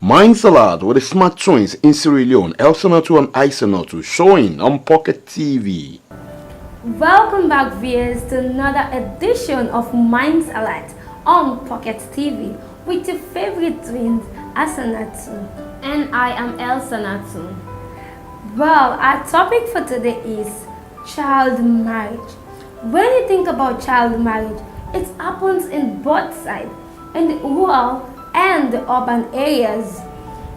Mind Salad with the smart twins in Sierra Leone, HASSANATU and HASSANATU, showing on Pocket TV. Welcome back, viewers, to another edition of Mind Salad on Pocket TV with your favorite twins, HASSANATU. And I am ELSANATU. Well, our topic for today is child marriage. When you think about child marriage, it happens in both sides, in the rural and the urban areas.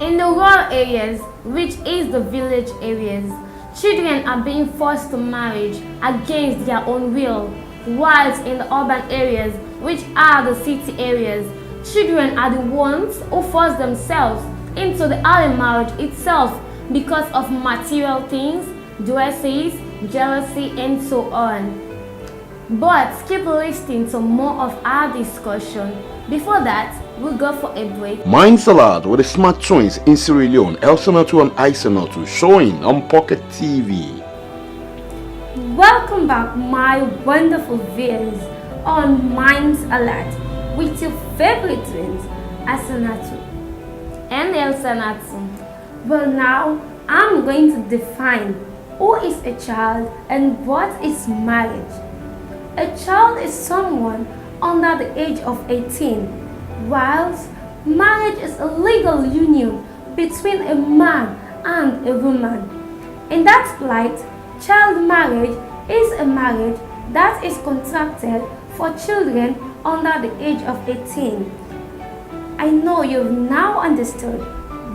In the rural areas, which is the village areas, children are being forced to marriage against their own will, whilst in the urban areas, which are the city areas, children are the ones who force themselves into the early marriage itself because of material things, dresses, jealousy, and so on. But keep listening to more of our discussion. Before that, we'll go for a break. Mind Salad with the smart twins in Sierra Leone, HASSANATU and HASSANATU, showing on Pocket TV. Welcome back, my wonderful viewers, on Mind Salad with your favorite twins, HASSANATU and ELSANATU. Well, now I'm going to define who is a child and what is marriage. A child is someone under the age of 18, whilst marriage is a legal union between a man and a woman. In that light, child marriage is a marriage that is contracted for children under the age of 18. I know you've now understood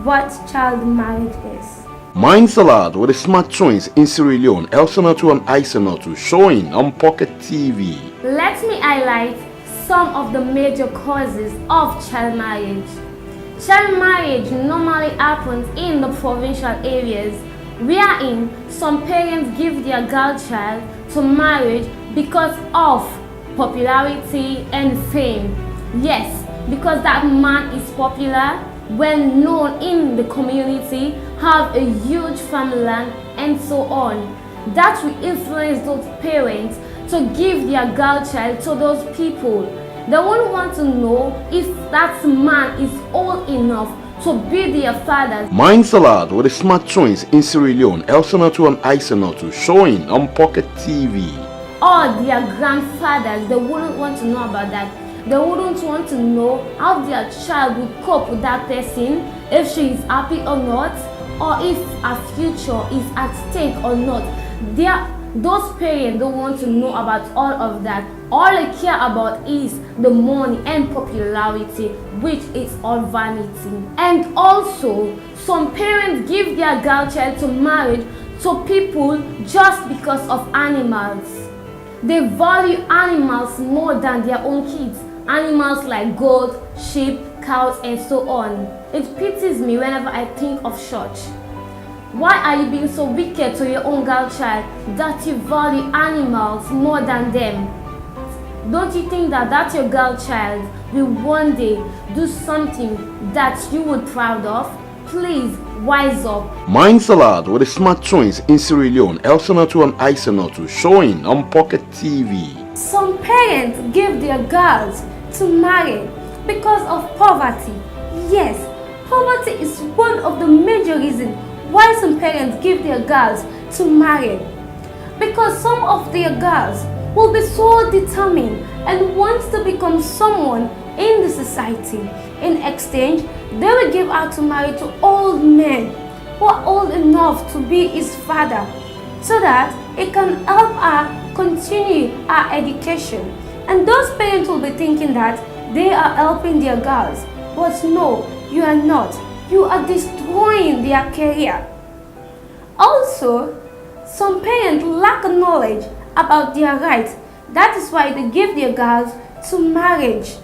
what child marriage is. Mind Salad with the smart twins in Sierra Leone, HASSANATU and HASSANATU, showing on Pocket TV. Let me highlight some of the major causes of child marriage. Child marriage normally happens in the provincial areas, wherein some parents give their girl child to marriage because of popularity and fame. Yes, because that man is popular, well known in the community, have a huge family land, and so on. That will influence those parents to give their girl child to those people. They won't want to know if that man is old enough to be their father. Mind Salad with the smart twins in Sierra Leone, HASSANATU and HASSANATU, showing on Pocket TV. Or their grandfathers, they wouldn't want to know about that. They wouldn't want to know how their child will cope with that person, if she is happy or not, or if her future is at stake or not. Those parents don't want to know about all of that. All they care about is the money and popularity, which is all vanity. And also, some parents give their girl child to marriage to people just because of animals. They value animals more than their own kids. Animals like goat, sheep, cows, and so on. It pities me whenever I think of church. Why are you being so wicked to your own girl child that you value animals more than them? Don't you think that your girl child will one day do something that you would proud of? Please wise up. Mind Salad with the smart twins in Sierra Leone, HASSANATU and HASSANATU, showing on Pocket TV. Some parents give their girls to marry because of poverty. Yes, poverty is one of the major reasons why some parents give their girls to marry. Because some of their girls will be so determined and wants to become someone in the society. In exchange, they will give her to marry to old men who are old enough to be his father, so that it can help her continue her education. And those parents will be thinking that they are helping their girls. But no, you are not. You are destroying their career. Also, some parents lack knowledge about their rights. That is why they give their girls to marriage.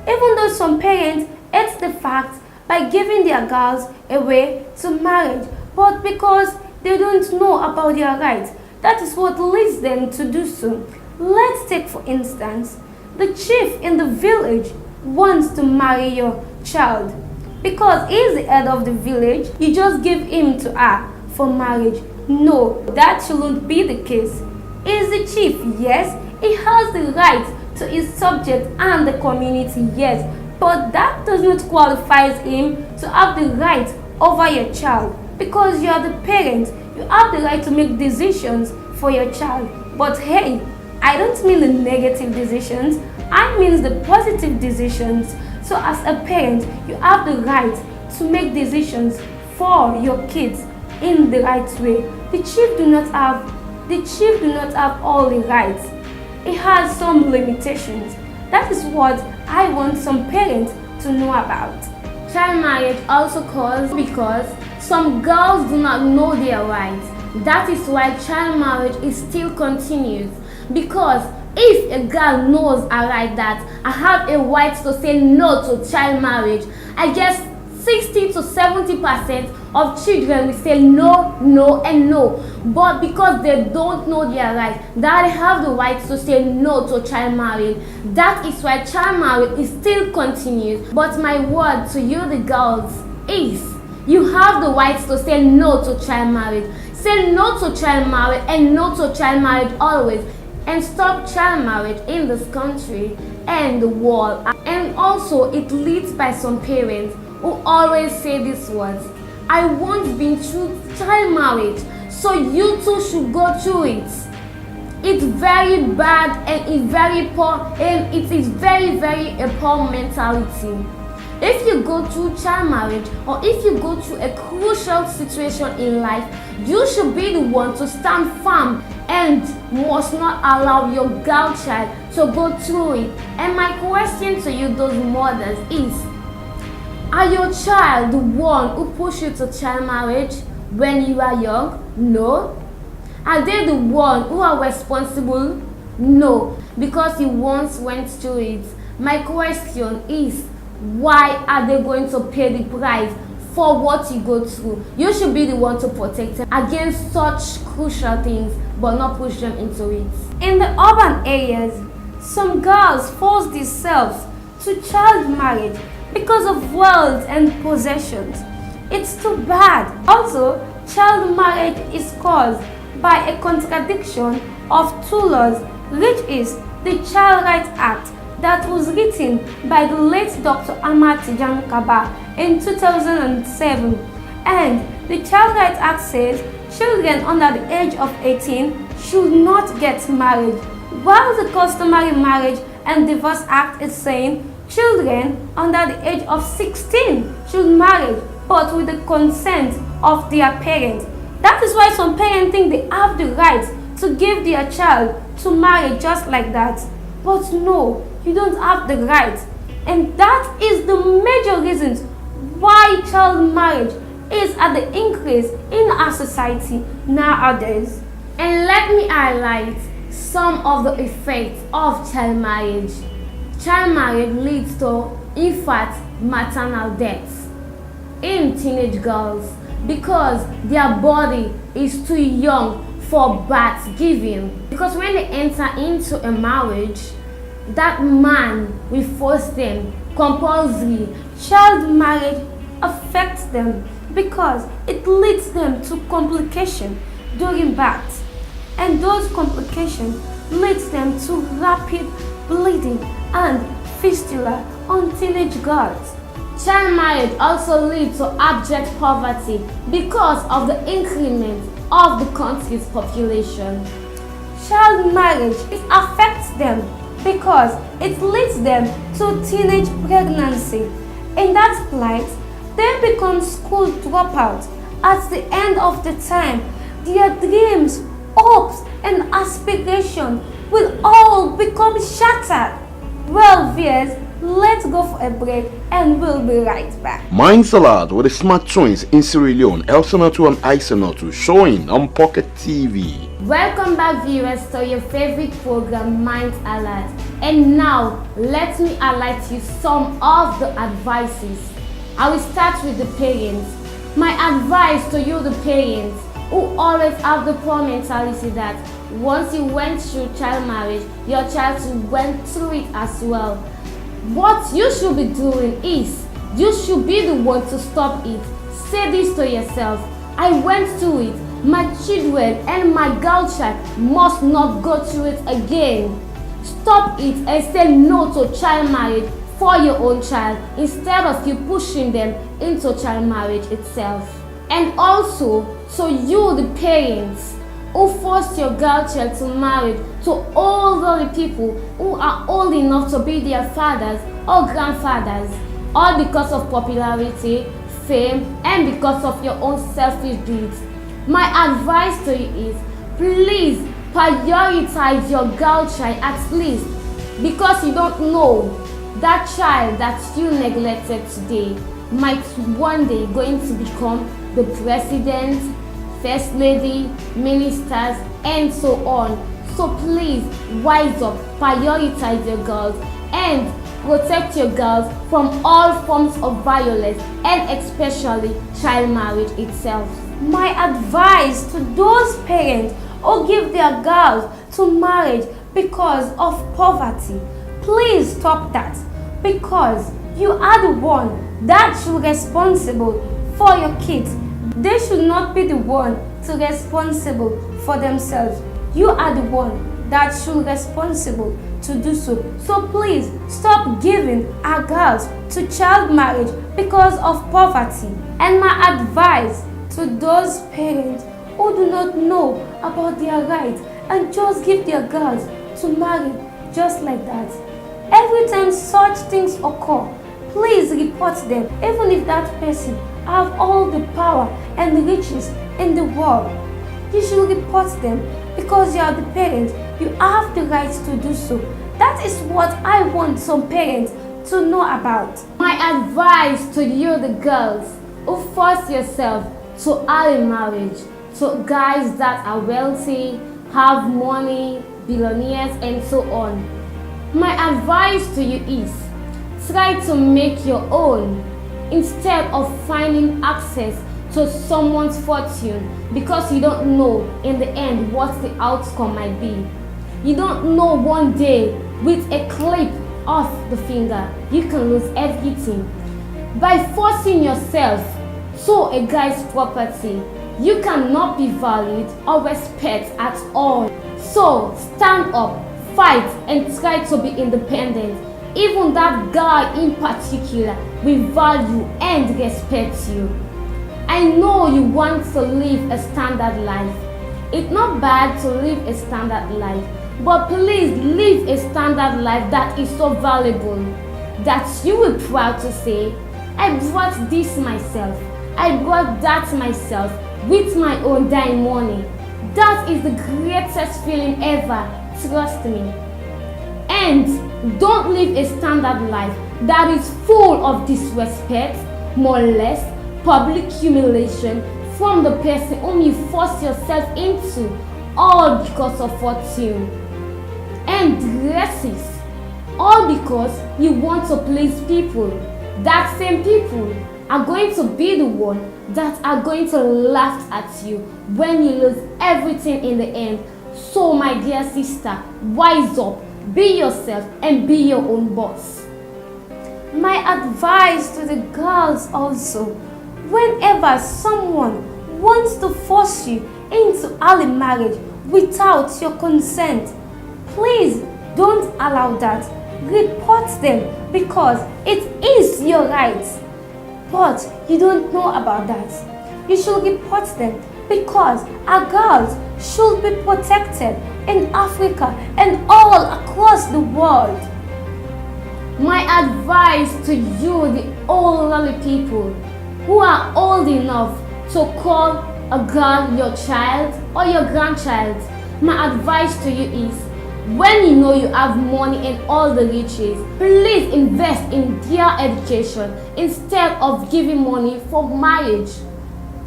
Even though some parents hate the fact by giving their girls away to marriage, but because they don't know about their rights, that is what leads them to do so. Let's take for instance, the chief in the village wants to marry your child. Because he is the head of the village, you just give him to her for marriage. No, that shouldn't be the case. He is the chief, yes, he has the right to his subject and the community, yes, But that does not qualify him to have the right over your child, because you are the parent. You have the right to make decisions for your child. But hey, I don't mean the negative decisions, I mean the positive decisions. So as a parent, you have the right to make decisions for your kids in the right way. The chief do not have all the rights. It has some limitations. That is what I want some parents to know about. Child marriage also causes because some girls do not know their rights. That is why child marriage is still continues. Because if a girl knows a right that I have a right to say no to child marriage, I guess 60 to 70% of children will say no, no, and no. But because they don't know their rights, that they have the right to say no to child marriage, that is why child marriage is still continues. But my word to you, the girls, is you have the right to say no to child marriage. Say no to child marriage and no to child marriage always. And stop child marriage in this country and the world. And also it leads by some parents who always say these words: I won't be through child marriage, so you too should go through it. It's very bad and it's very poor, and it is very a poor mentality. If you go through child marriage, or if you go through a crucial situation in life, you should be the one to stand firm and must not allow your girl child to go through it. And my question to you, those mothers, is: are your child the one who pushed you to child marriage when you are young? No. Are they the one who are responsible? No, because you once went through it. My question is, why are they going to pay the price for what you go through? You should be the one to protect them against such crucial things, but not push them into it. In the urban areas, some girls force themselves to child marriage because of wealth and possessions. It's too bad. Also, child marriage is caused by a contradiction of two laws, which is the Child Rights Act that was written by the late Dr. Ahmad Tijan Kaba in 2007. And the Child Rights Act says children under the age of 18 should not get married, while the Customary Marriage and Divorce Act is saying children under the age of 16 should marry, but with the consent of their parents. That is why some parents think they have the right to give their child to marry just like that. But no, you don't have the right. And that is the major reasons why child marriage is at the increase in our society nowadays. And let me highlight some of the effects of child marriage. Child marriage leads to infant maternal deaths in teenage girls because their body is too young for birth giving. Because when they enter into a marriage, that man will force them compulsory. Child marriage affects them because it leads them to complications during birth, and those complications leads them to rapid bleeding and fistula on teenage girls. Child marriage also leads to abject poverty because of the increment of the country's population. Child marriage, it affects them because it leads them to teenage pregnancy. In that plight, they become school dropouts. At the end of the time, their dreams, hopes, and aspirations will all become shattered. Well, viewers, let's go for a break and we'll be right back. Mind Salad with the smart twins in Sierra Leone, HASSANATU and HASSANATU, showing on Pocket TV. Welcome back, viewers, to your favorite program, Mind Alert. And now, let me alert you some of the advices. I will start with the parents. My advice to you, the parents, who always have the poor mentality that once you went through child marriage, your child went through it as well. What you should be doing is, you should be the one to stop it. Say this to yourself: I went through it. My children and my girl child must not go through it again. Stop it and say no to child marriage for your own child instead of you pushing them into child marriage itself. And also, so you, the parents who force your girl child to marry to older people who are old enough to be their fathers or grandfathers, all because of popularity, fame, and because of your own selfish deeds. My advice to you is, please prioritize your girl child at least, because you don't know that child that you neglected today might one day going to become the president, first lady, ministers, and so on. So please wise up, prioritize your girls, and protect your girls from all forms of violence, and especially child marriage itself. My advice to those parents who give their girls to marriage because of poverty, please stop that, because you are the one that should be responsible for your kids. They should not be the one to be responsible for themselves. You are the one that should be responsible to do so. So please stop giving our girls to child marriage because of poverty. And my advice to those parents who do not know about their rights and just give their girls to marry just like that. Every time such things occur, please report them, even if that person have all the power and riches in the world. You should report them because you are the parent. You have the right to do so. That is what I want some parents to know about. My advice to you, the girls who force yourself to early marriage, to guys that are wealthy, have money, billionaires, and so on. My advice to you is, try to make your own instead of finding access to someone's fortune, because you don't know in the end what the outcome might be. You don't know one day with a clip of the finger you can lose everything. By forcing yourself to a guy's property, you cannot be valued or respected at all. So stand up, fight, and try to be independent. Even that guy in particular will value and respect you. I know you want to live a standard life. It's not bad to live a standard life, but please live a standard life that is so valuable that you will be proud to say, I brought this myself, I brought that myself with my own dime money. That is the greatest feeling ever, trust me. And don't live a standard life that is full of disrespect, molest, public humiliation from the person whom you force yourself into, all because of fortune and dresses, all because you want to please people. That same people are going to be the one that are going to laugh at you when you lose everything in the end. So my dear sister, wise up, be yourself and be your own boss. My advice to the girls also, whenever someone wants to force you into early marriage without your consent, please don't allow that. Report them because it is your right. But you don't know about that. You should report them because our girls should be protected in Africa and all across the world. My advice to you, the elderly people who are old enough to call a girl your child or your grandchild, my advice to you is, when you know you have money and all the riches, please invest in their education instead of giving money for marriage.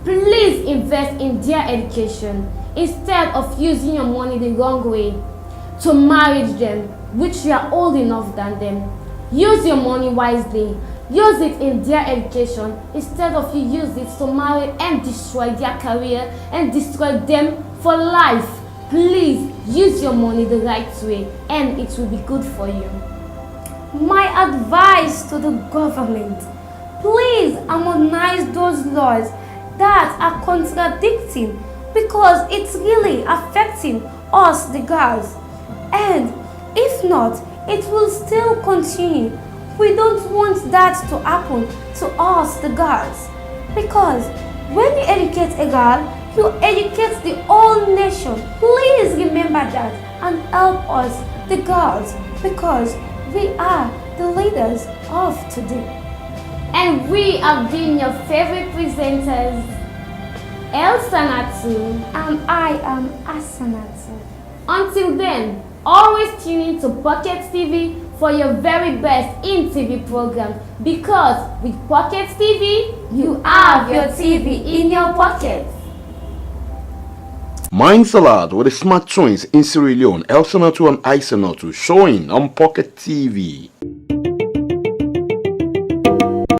Please invest in their education instead of using your money the wrong way to marry them, which you are old enough than them. Use your money wisely. Use it in their education instead of you use it to marry and destroy their career and destroy them for life. Please use your money the right way and it will be good for you. My advice to the government, please harmonize those laws that are contradicting, because it's really affecting us, the girls. And if not, it will still continue We don't want that to happen to us, the girls. Because when you educate a girl, you educate the whole nation. Please remember that and help us, the girls, because we are the leaders of today. And we have been your favorite presenters, ELSANATU, and I am HASSANATU. Until then, always tune in to Pocket TV for your very best in TV program, because with Pocket TV, you have your TV in your pocket. Mind Salad with the smart twins in Sierra Leone, HASSANATU and HASSANATU, showing on Pocket TV.